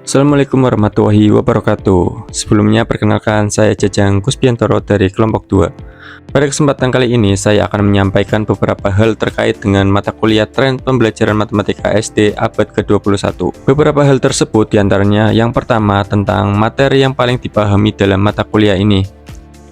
Assalamualaikum warahmatullahi wabarakatuh. Sebelumnya perkenalkan, saya Jajang Kusbiantoro dari kelompok 2. Pada kesempatan kali ini saya akan menyampaikan beberapa hal terkait dengan mata kuliah tren pembelajaran matematika SD abad ke-21. Beberapa hal tersebut diantaranya yang pertama tentang materi yang paling dipahami dalam mata kuliah ini.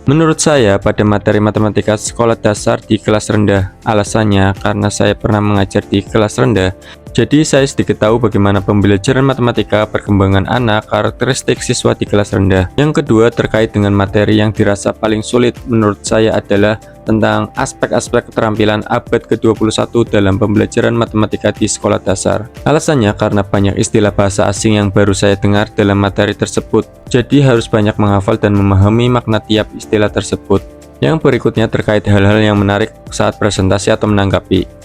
Menurut saya, pada materi matematika sekolah dasar di kelas rendah, alasannya karena saya pernah mengajar di kelas rendah, jadi saya sedikit tahu bagaimana pembelajaran matematika, perkembangan anak, karakteristik siswa di kelas rendah. Yang kedua, terkait dengan materi yang dirasa paling sulit menurut saya adalah tentang aspek-aspek keterampilan abad ke-21 dalam pembelajaran matematika di sekolah dasar. Alasannya karena banyak istilah bahasa asing yang baru saya dengar dalam materi tersebut, jadi harus banyak menghafal dan memahami makna tiap istilah tersebut. Yang berikutnya terkait hal-hal yang menarik saat presentasi atau menanggapi.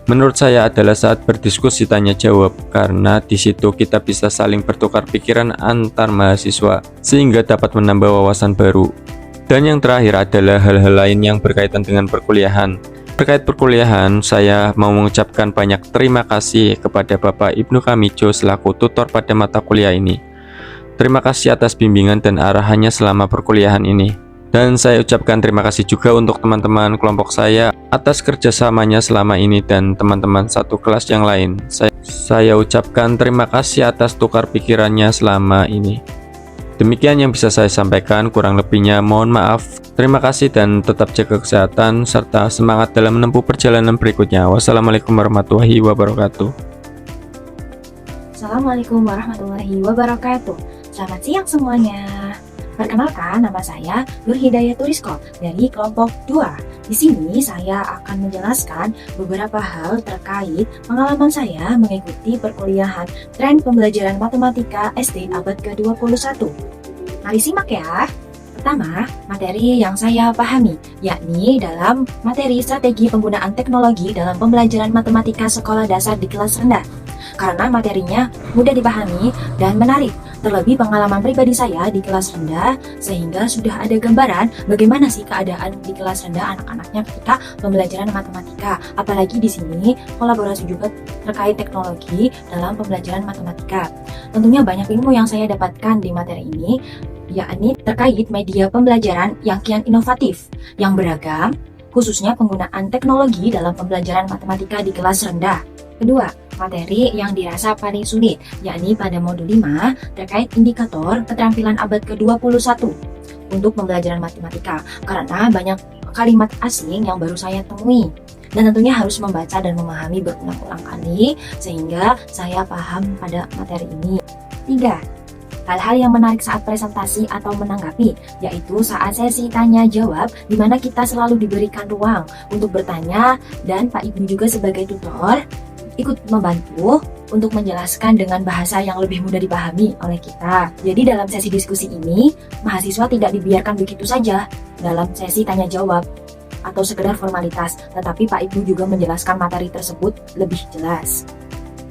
Menurut saya adalah saat berdiskusi tanya jawab, karena di situ kita bisa saling bertukar pikiran antar mahasiswa, sehingga dapat menambah wawasan baru. Dan yang terakhir adalah hal-hal lain yang berkaitan dengan perkuliahan. Terkait perkuliahan, saya mau mengucapkan banyak terima kasih kepada Bapak Ibnu Kamijo selaku tutor pada mata kuliah ini. Terima kasih atas bimbingan dan arahannya selama perkuliahan ini. Dan saya ucapkan terima kasih juga untuk teman-teman kelompok saya atas kerjasamanya selama ini dan teman-teman satu kelas yang lain. Saya ucapkan terima kasih atas tukar pikirannya selama ini. Demikian yang bisa saya sampaikan, kurang lebihnya mohon maaf. Terima kasih dan tetap jaga kesehatan serta semangat dalam menempuh perjalanan berikutnya. Wassalamualaikum warahmatullahi wabarakatuh. Assalamualaikum warahmatullahi wabarakatuh. Selamat siang semuanya. Perkenalkan, nama saya Nur Hidayah Turisko dari kelompok 2. Di sini saya akan menjelaskan beberapa hal terkait pengalaman saya mengikuti perkuliahan tren pembelajaran matematika SD abad ke-21. Mari simak ya. Pertama, materi yang saya pahami, yakni dalam materi strategi penggunaan teknologi dalam pembelajaran matematika sekolah dasar di kelas rendah. Karena materinya mudah dipahami dan menarik. Terlebih pengalaman pribadi saya di kelas rendah, sehingga sudah ada gambaran bagaimana sih keadaan di kelas rendah anak-anaknya ketika pembelajaran matematika. Apalagi di sini kolaborasi juga terkait teknologi dalam pembelajaran matematika. Tentunya banyak ilmu yang saya dapatkan di materi ini, yakni terkait media pembelajaran yang kian inovatif, yang beragam, khususnya penggunaan teknologi dalam pembelajaran matematika di kelas rendah. Kedua, materi yang dirasa paling sulit, yakni pada modul 5 terkait indikator keterampilan abad ke-21 untuk pembelajaran matematika, karena banyak kalimat asing yang baru saya temui. Dan tentunya harus membaca dan memahami berulang-ulang kali, sehingga saya paham pada materi ini. 3. Hal-hal yang menarik saat presentasi atau menanggapi, yaitu saat sesi tanya-jawab, di mana kita selalu diberikan ruang untuk bertanya, dan Pak Ibu juga sebagai tutor ikut membantu untuk menjelaskan dengan bahasa yang lebih mudah dipahami oleh kita. Jadi dalam sesi diskusi ini, mahasiswa tidak dibiarkan begitu saja dalam sesi tanya-jawab atau sekedar formalitas, tetapi Pak Ibu juga menjelaskan materi tersebut lebih jelas.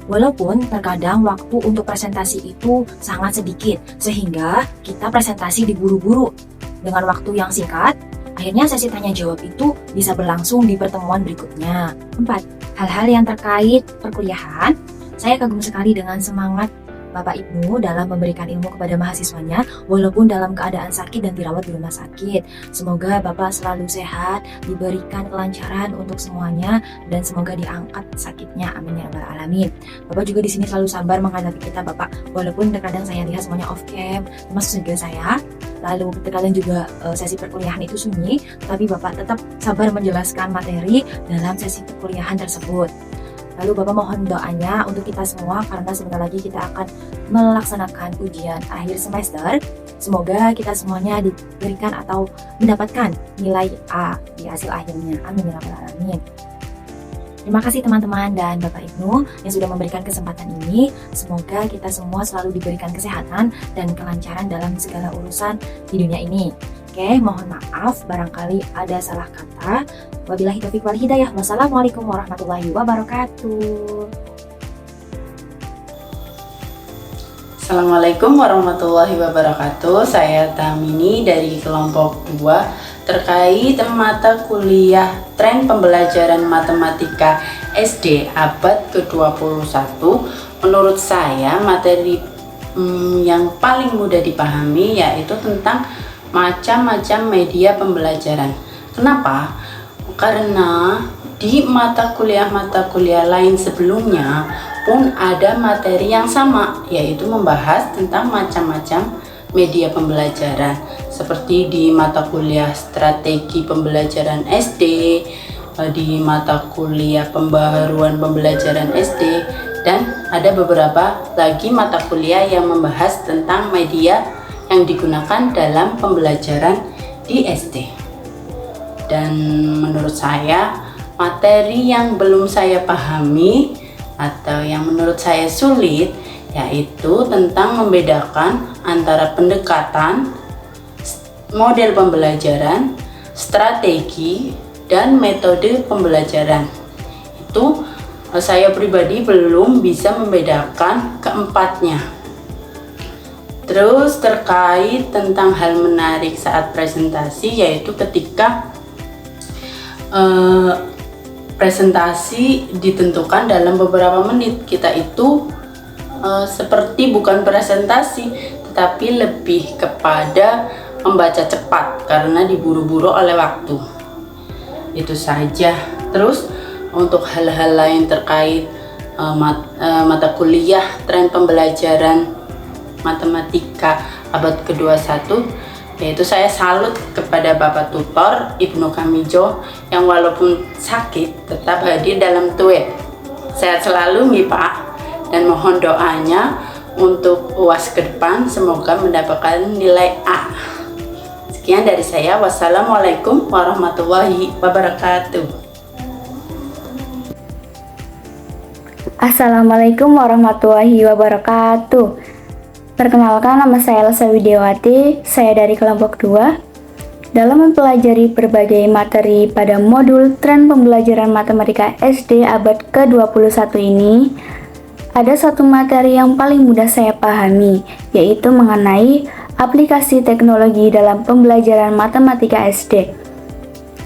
Walaupun terkadang waktu untuk presentasi itu sangat sedikit, sehingga kita presentasi diburu-buru dengan waktu yang singkat, akhirnya sesi tanya-jawab itu bisa berlangsung di pertemuan berikutnya. 4. Hal-hal yang terkait perkuliahan, saya kagum sekali dengan semangat Bapak Ibnu dalam memberikan ilmu kepada mahasiswanya walaupun dalam keadaan sakit dan dirawat di rumah sakit. Semoga Bapak selalu sehat, diberikan kelancaran untuk semuanya, dan semoga diangkat sakitnya. Amin ya rabbal alamin. Bapak juga di sini selalu sabar menghadapi kita Bapak, walaupun terkadang saya lihat semuanya off cam, termasuk juga saya. Lalu terkadang juga sesi perkuliahan itu sunyi, tapi Bapak tetap sabar menjelaskan materi dalam sesi perkuliahan tersebut. Lalu Bapak mohon doanya untuk kita semua, karena sebentar lagi kita akan melaksanakan ujian akhir semester. Semoga kita semuanya diberikan atau mendapatkan nilai A di hasil akhirnya. Amin ya rabbal alamin. Terima kasih teman-teman dan Bapak Ibnu yang sudah memberikan kesempatan ini. Semoga kita semua selalu diberikan kesehatan dan kelancaran dalam segala urusan di dunia ini. Oke, mohon maaf barangkali ada salah kata. Wabillahi taufiq wal hidayah. Wassalamualaikum warahmatullahi wabarakatuh. Assalamualaikum warahmatullahi wabarakatuh. Saya Tamini dari kelompok 2 terkait mata kuliah tren pembelajaran matematika SD abad ke-21. Menurut saya materi yang paling mudah dipahami, yaitu tentang macam-macam media pembelajaran. Kenapa? Karena di mata kuliah lain sebelumnya pun ada materi yang sama, yaitu membahas tentang macam-macam media pembelajaran, seperti di mata kuliah strategi pembelajaran SD, di mata kuliah pembaharuan pembelajaran SD, dan ada beberapa lagi mata kuliah yang membahas tentang media yang digunakan dalam pembelajaran di SD. Dan menurut saya, materi yang belum saya pahami atau yang menurut saya sulit, yaitu tentang membedakan antara pendekatan, model pembelajaran, strategi, dan metode pembelajaran. Itu saya pribadi belum bisa membedakan keempatnya. Terus terkait tentang hal menarik saat presentasi, yaitu ketika presentasi ditentukan dalam beberapa menit. Kita itu seperti bukan presentasi, tetapi lebih kepada membaca cepat karena diburu-buru oleh waktu. Itu saja. Terus untuk hal-hal lain terkait mata kuliah tren pembelajaran matematika abad ke-21, yaitu saya salut kepada Bapak Tutor Ibnu Kamijo yang walaupun sakit tetap hadir dalam tweet. Sehat selalu nih Pak, dan mohon doanya untuk UAS ke depan semoga mendapatkan nilai A. Sekian dari saya. Wassalamualaikum warahmatullahi wabarakatuh. Assalamualaikum warahmatullahi wabarakatuh. Perkenalkan, nama saya Elsa Widiawati, saya dari kelompok 2. Dalam mempelajari berbagai materi pada modul tren pembelajaran matematika SD abad ke-21 ini, ada satu materi yang paling mudah saya pahami, yaitu mengenai aplikasi teknologi dalam pembelajaran matematika SD.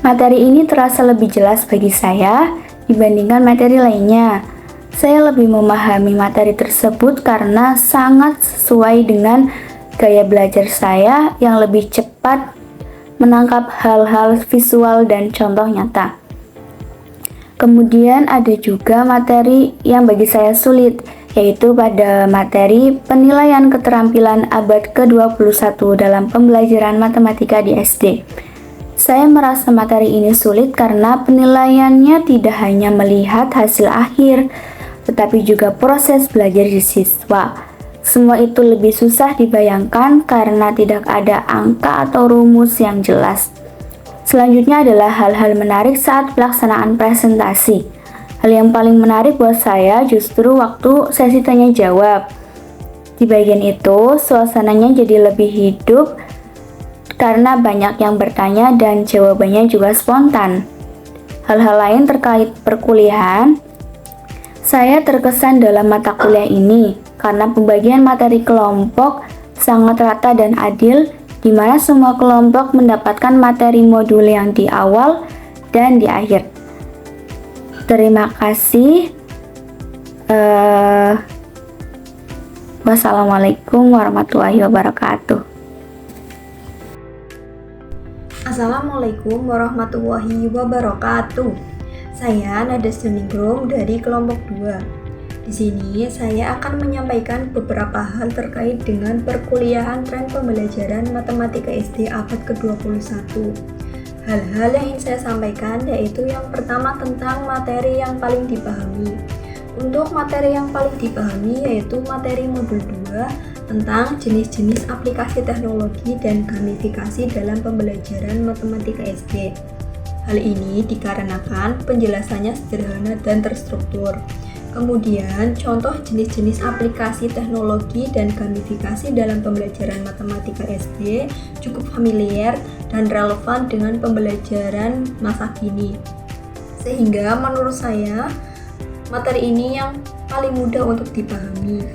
Materi ini terasa lebih jelas bagi saya dibandingkan materi lainnya. Saya lebih memahami materi tersebut karena sangat sesuai dengan gaya belajar saya yang lebih cepat menangkap hal-hal visual dan contoh nyata. Kemudian ada juga materi yang bagi saya sulit, yaitu pada materi penilaian keterampilan abad ke-21 dalam pembelajaran matematika di SD. Saya merasa materi ini sulit karena penilaiannya tidak hanya melihat hasil akhir, tetapi juga proses belajar siswa. Semua itu lebih susah dibayangkan karena tidak ada angka atau rumus yang jelas. Selanjutnya adalah hal-hal menarik saat pelaksanaan presentasi. Hal yang paling menarik buat saya justru waktu sesi tanya jawab. Di bagian itu, suasananya jadi lebih hidup karena banyak yang bertanya dan jawabannya juga spontan. Hal-hal lain terkait perkuliahan, saya terkesan dalam mata kuliah ini karena pembagian materi kelompok sangat rata dan adil, di mana semua kelompok mendapatkan materi modul yang di awal dan di akhir. Terima kasih. Wassalamualaikum warahmatullahi wabarakatuh. Assalamualaikum warahmatullahi wabarakatuh. Saya Nada Suningrum dari kelompok 2. Di sini saya akan menyampaikan beberapa hal terkait dengan perkuliahan tren pembelajaran matematika SD abad ke-21. Hal-hal yang ingin saya sampaikan yaitu yang pertama tentang materi yang paling dipahami. Untuk materi yang paling dipahami yaitu materi modul 2 tentang jenis-jenis aplikasi teknologi dan gamifikasi dalam pembelajaran matematika SD. Hal ini dikarenakan penjelasannya sederhana dan terstruktur. Kemudian, contoh jenis-jenis aplikasi teknologi dan gamifikasi dalam pembelajaran matematika SD cukup familiar dan relevan dengan pembelajaran masa kini. Sehingga menurut saya, materi ini yang paling mudah untuk dipahami.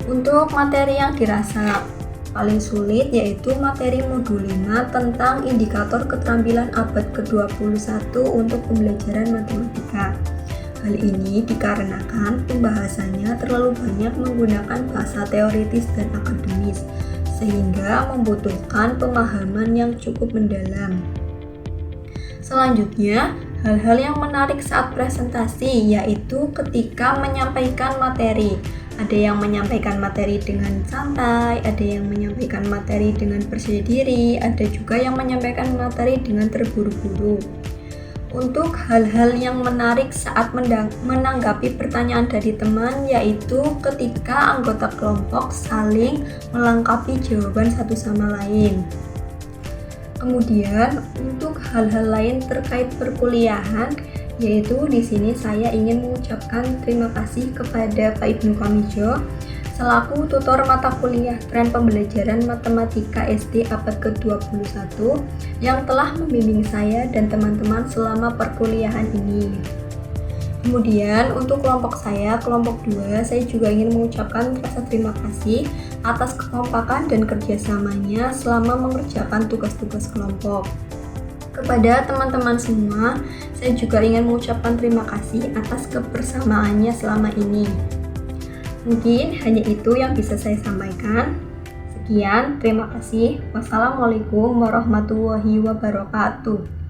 Untuk materi yang dirasa paling sulit yaitu materi modul 5 tentang indikator keterampilan abad ke-21 untuk pembelajaran matematika. Hal ini dikarenakan pembahasannya terlalu banyak menggunakan bahasa teoritis dan akademis, sehingga membutuhkan pemahaman yang cukup mendalam. Selanjutnya, hal-hal yang menarik saat presentasi yaitu ketika menyampaikan materi. Ada yang menyampaikan materi dengan santai, ada yang menyampaikan materi dengan percaya diri, ada juga yang menyampaikan materi dengan terburu-buru. Untuk hal-hal yang menarik saat menanggapi pertanyaan dari teman yaitu ketika anggota kelompok saling melengkapi jawaban satu sama lain. Kemudian untuk hal-hal lain terkait perkuliahan, yaitu di sini saya ingin mengucapkan terima kasih kepada Pak Ibnu Kamijo selaku tutor mata kuliah tren pembelajaran matematika SD abad ke-21 yang telah membimbing saya dan teman-teman selama perkuliahan ini. Kemudian untuk kelompok saya, kelompok 2, saya juga ingin mengucapkan rasa terima kasih atas kekompakan dan kerjasamanya selama mengerjakan tugas-tugas kelompok. Kepada teman-teman semua, saya juga ingin mengucapkan terima kasih atas kebersamaannya selama ini. Mungkin hanya itu yang bisa saya sampaikan. Sekian, terima kasih. Wassalamualaikum warahmatullahi wabarakatuh.